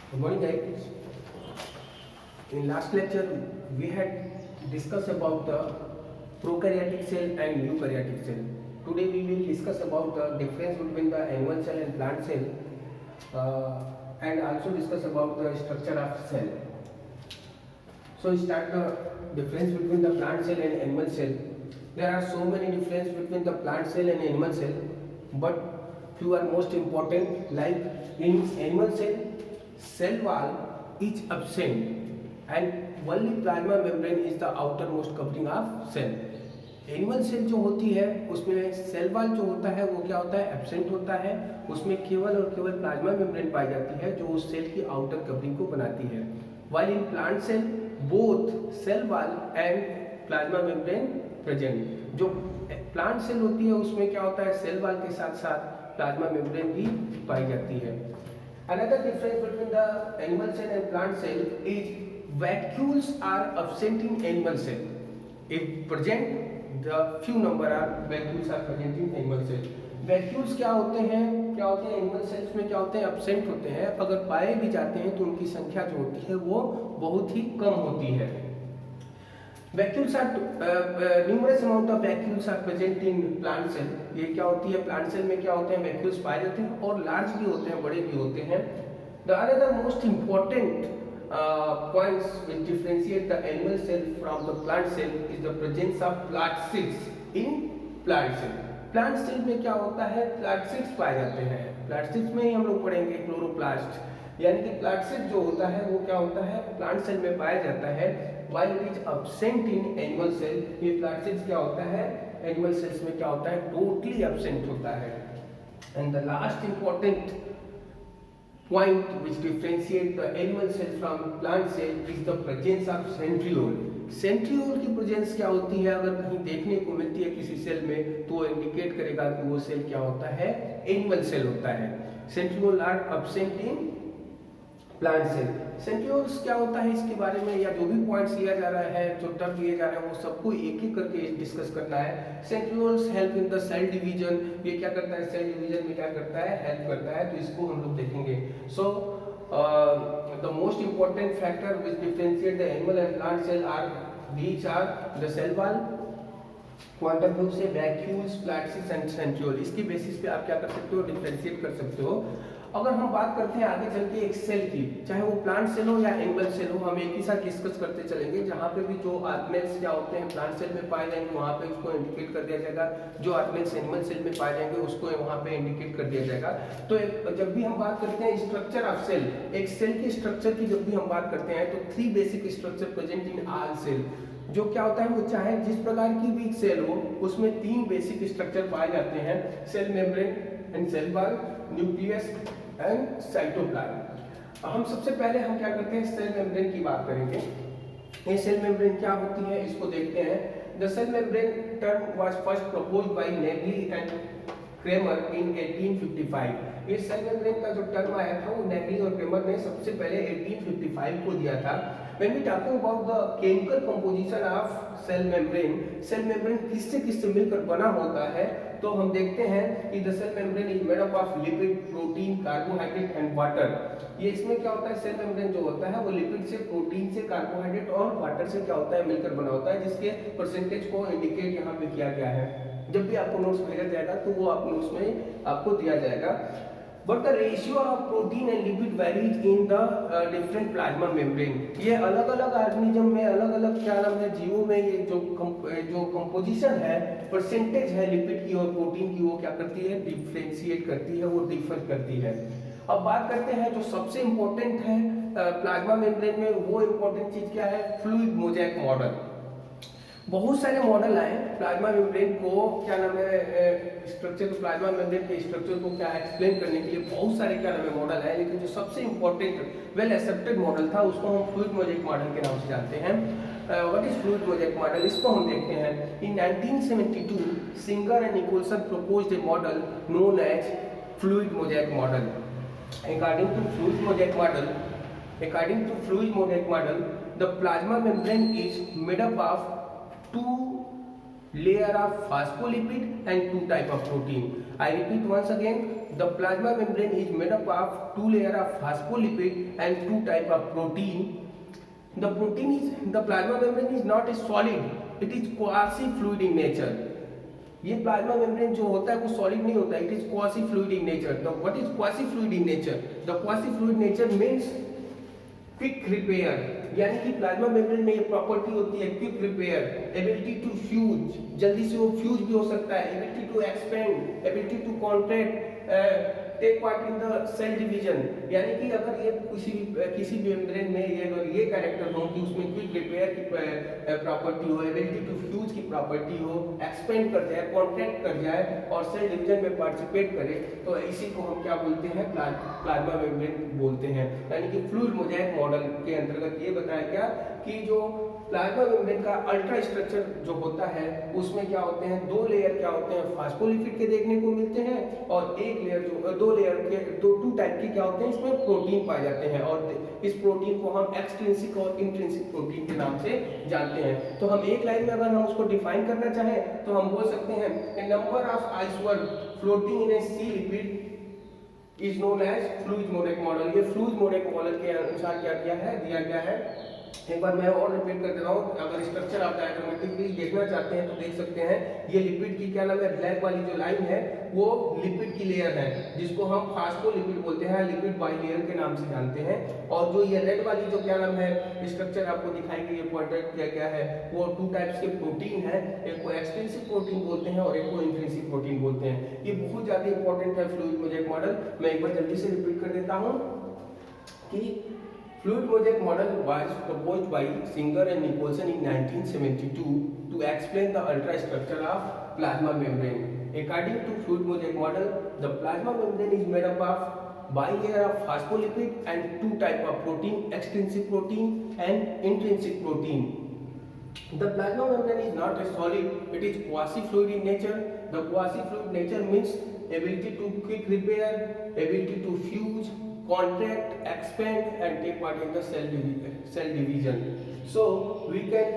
Good morning, guys. In last lecture, we had discussed about the prokaryotic cell and eukaryotic cell. Today, we will discuss about the difference between the animal cell and plant cell, and also discuss about the structure of cell. So, we start the difference between the plant cell and animal cell. There are so many differences between the plant cell and animal cell, but few are most important. Like in animal cell wall is absent and only plasma membrane is the outermost covering of cell. Animal cell जो होती है उसमें cell wall जो होता है वो क्या होता है, एब्सेंट होता है. उसमें केवल और केवल प्लाज्मा मेम्ब्रेन पाई जाती है जो उस सेल की आउटर कवरिंग को बनाती है. While in plant cell both cell wall and plasma membrane present. जो प्लांट सेल होती है उसमें क्या होता है, सेल वॉल के साथ साथ प्लाज्मा मेम्ब्रेन भी पाई जाती है. Another difference between the animal cell and plant cell is vacuoles are absent in animal cell. If present, the few number are vacuoles are present in animal cell. Vacuoles क्या होते हैं animal cells में क्या होते हैं, absent होते हैं. अगर पाए भी जाते हैं तो उनकी संख्या जो होती है वो बहुत ही कम होती है. Vacuoles are numerous amount of vacuoles are present in plant cell. ये क्या होती है, प्लांट सेल में क्या होते हैं, vacuoles पाए जाते हैं और लार्ज भी होते हैं, बड़े भी होते हैं. The another most important points which differentiate the animal cell from the plant cell is the presence of plastids in plant cell. Plant cell में क्या होता है, प्लास्टिड्स पाए जाते हैं. प्लास्टिड्स में ही हम लोग पढ़ेंगे क्लोरोप्लास्ट, यानी कि प्लास्टिड जो होता है वो क्या होता है, प्लांट सेल में पाया जाता है. While it is absent in animal cell, ये प्लास्टिड्स क्या होता है, एनिमल सेल्स में क्या होता है, टोटली एब्सेंट होता है. And the last important point which differentiate the animal cell from plant cell is the presence of centriole. Centriole की प्रेजेंस क्या होती है, अगर कहीं देखने को मिलती है किसी सेल में तो इंडिकेट करेगा कि वो सेल क्या होता है, एनिमल सेल होता है. Centriole are absent in plant cell. Centrioles क्या होता है इसके बारे में या जो भी पॉइंट्स लिया जा रहा है, जो टर्म लिए जा रहे हैं वो सबको एक एक करके डिस्कस करना है. Centrioles help in the cell division. ये क्या करता है, सेल डिवीजन में क्या करता है, हेल्प करता है. तो इसको हम लोग देखेंगे. सो the most important factor which differentiate the animal and plant cell are these are the cell wall, quantum रूप से वैक्यूल्स, प्लास्टिड्स एंड सेंट्रियोल. इसकी बेसिस पे आप क्या कर सकते हो, डिफरेंशिएट कर सकते हो. अगर हम बात करते हैं आगे चल के एक सेल की, चाहे वो प्लांट सेल हो या एनिमल सेल हो, हम एक ही साथ डिस्कस करते चलेंगे. जहाँ पे भी जो ऑर्गेनेल्स क्या होते हैं प्लांट सेल में पाए जाएंगे वहाँ पे उसको इंडिकेट कर दिया जाएगा. जो ऑर्गेनेल्स एनिमल सेल में पाए जाएंगे उसको वहाँ पे इंडिकेट कर दिया जाएगा. तो जब भी हम बात करते हैं स्ट्रक्चर ऑफ सेल, एक सेल के स्ट्रक्चर की जब भी हम बात करते हैं तो 3 basic structure present in all cell. जो क्या होता है वो चाहे जिस प्रकार की भी सेल हो उसमें 3 बेसिक स्ट्रक्चर पाए जाते हैं, cell membrane and cell wall, nucleus and cytoplasm. हम सबसे पहले हम क्या करते हैं, सेल मेम्ब्रेन की बात करेंगे. ये सेल मेम्ब्रेन क्या होती है इसको देखते हैं. The cell membrane term was first proposed by Nageli and Cramer in 1855. ये सेल मेम्ब्रेन का जो टर्म आया था वो नेगली और क्रेमर ने सबसे पहले 1855 को दिया था. When we talking about the chemical composition of cell membrane किससे मिलकर बना होता है, तो हम देखते हैं कि the cell membrane is made up of lipid, protein, carbohydrate and water. ये इसमें क्या होता है, सेल मेम्ब्रेन जो होता है वो लिपिड से, प्रोटीन से, कार्बोहाइड्रेट और वाटर से क्या होता है मिलकर बना होता है, जिसके परसेंटेज को इंडिकेट यहाँ पे किया गया है. जब भी आपको नोट्स भेजा जाएगा तो वो आप नोट्स में आपको दिया जाएगा. But the ratio of protein and lipid varies in the different plasma membrane. ये अलग अलग ऑर्गेनिज्म में अलग अलग क्या नाम है, जीवों में ये जो कंपोजिशन है, परसेंटेज है लिपिड की और प्रोटीन की, वो क्या करती है, डिफरेंशिएट करती है, वो डिफर करती है. अब बात करते हैं जो सबसे इंपॉर्टेंट है प्लाज्मा मेम्ब्रेन में, वो इंपॉर्टेंट चीज क्या है, फ्लूइड मोज़ेक मॉडल. बहुत सारे मॉडल आए प्लाज्मा मेम्ब्रेन को क्या नाम है, स्ट्रक्चर, प्लाज्मा मेम्ब्रेन के स्ट्रक्चर को क्या एक्सप्लेन करने के लिए बहुत सारे क्या नाम है मॉडल है. लेकिन जो सबसे इंपॉर्टेंट वेल एक्सेप्टेड मॉडल था उसको हम फ्लूइड मोज़ेक मॉडल के नाम से जानते हैं. What is fluid mosaic model, इसको हम देखते हैं. In 1972 Singer and Nicolson proposed a model known as fluid mosaic model. According to fluid mosaic model, the plasma membrane is made up of 2 layer of phospholipid and 2 type of protein. I repeat once again, the plasma membrane is made up of two layer of phospholipid and two type of protein. The plasma membrane is not a solid, it is quasi fluid in nature. ये plasma membrane जो होता है वो solid नहीं होता, it is quasi fluid in nature. What is quasi fluid in nature? The quasi fluid nature means quick repair, यानी कि plasma membrane में ये प्रॉपर्टी होती है quick repair, ability to fuse, जल्दी से वो फ्यूज भी हो सकता है, ability to expand, ability to contract, take part in the cell division. यानी कि अगर ये किसी मेम्ब्रेन में ये अगर ये कैरेक्टर हो कि उसमें क्विक रिपेयर की प्रॉपर्टी हो, एबिलिटी टू फ्यूज की प्रॉपर्टी हो, एक्सपेंड कर जाए, कॉन्ट्रैक्ट कर जाए और सेल डिवीजन में पार्टिसिपेट करे, तो इसी को हम क्या बोलते हैं? प्लाज्मा मेम्ब्रेन बोलते हैं. यानी कि फ्लूइड मोज़ेक मॉडल के अंतर्गत ये बताया गया कि जो प्लाज्मा मेम्ब्रेन का अल्ट्रा स्ट्रक्चर जो होता है उसमें क्या होते हैं, दो लेयर क्या होते हैं, फास्फोलिपिड के देखने को मिलते हैं, और एक लेयर जो दो लेयर के टू टाइप के क्या होते हैं, इसमें प्रोटीन पाए जाते हैं, और इस प्रोटीन को हम एक्सट्रिंसिक और इंट्रिंसिक प्रोटीन के नाम से जानते हैं. तो हम एक लाइन में अगर हम उसको डिफाइन करना चाहें तो हम बोल सकते हैं a number of iceberg floating in a sea liquid is known as fluid mosaic model. ये फ्लूइड मोज़ेक मॉडल के अनुसार क्या किया है, दिया गया है. एक बार मैं और रिपीट कर दे रहा हूँ. अगर स्ट्रक्चर आप डायग्रामेटिकली देखना चाहते हैं तो देख सकते हैं. ये लिपिड की क्या नाम है, ब्लैक वाली जो लाइन है वो लिपिड की लेयर है जिसको हम फास्फोलिपिड बोलते हैं, लिपिड बाइलेयर के नाम से जानते हैं. और जो ये रेड वाली जो क्या नाम है स्ट्रक्चर आपको दिखाई गई है, पॉइंटेड किया गया है, वो टू टाइप्स के प्रोटीन है. एक को एक्सट्रिंसिक प्रोटीन बोलते हैं और एक को इंट्रिंसिक प्रोटीन बोलते हैं. ये बहुत ज्यादा इंपॉर्टेंट है फ्लूइड मोज़ेक मॉडल. मैं एक बार जल्दी से रिपीट कर देता हूँ कि Fluid Mosaic model was proposed by Singer and Nicholson in 1972 to explain the ultrastructure of plasma membrane. According to Fluid Mosaic model, the plasma membrane is made up of bilayer of phospholipid and two type of protein, extrinsic protein and intrinsic protein. The plasma membrane is not a solid, it is quasi-fluid in nature. The quasi-fluid nature means ability to quick repair, ability to fuse, contract, expand and take part in the cell division. So we can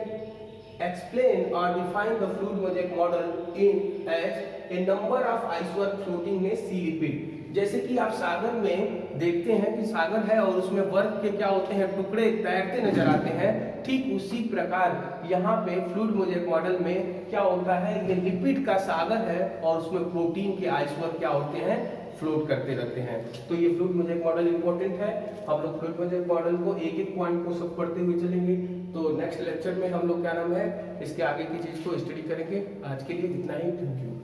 explain or define the fluid mosaic model in as a number of iceberg floating in sea liquid. जैसे कि आप सागर में देखते हैं कि सागर है और उसमें बर्फ के क्या होते हैं, टुकड़े तैरते नजर आते हैं. ठीक उसी प्रकार यहाँ पे फ्लूइड मोज़ेक मॉडल में क्या होता है, ये लिपिड का सागर है और उसमें प्रोटीन के आइसबर्ग क्या होते हैं, फ्लोट करते रहते हैं. तो ये फ्लूइड मोज़ेक मॉडल इंपॉर्टेंट है. हम लोग फ्लूइड मोज़ेक मॉडल को एक एक पॉइंट को सब पढ़ते हुए चलेंगे. तो नेक्स्ट लेक्चर में हम लोग क्या नाम है इसके आगे की चीज को स्टडी करेंगे. आज के लिए इतना ही. Thank you.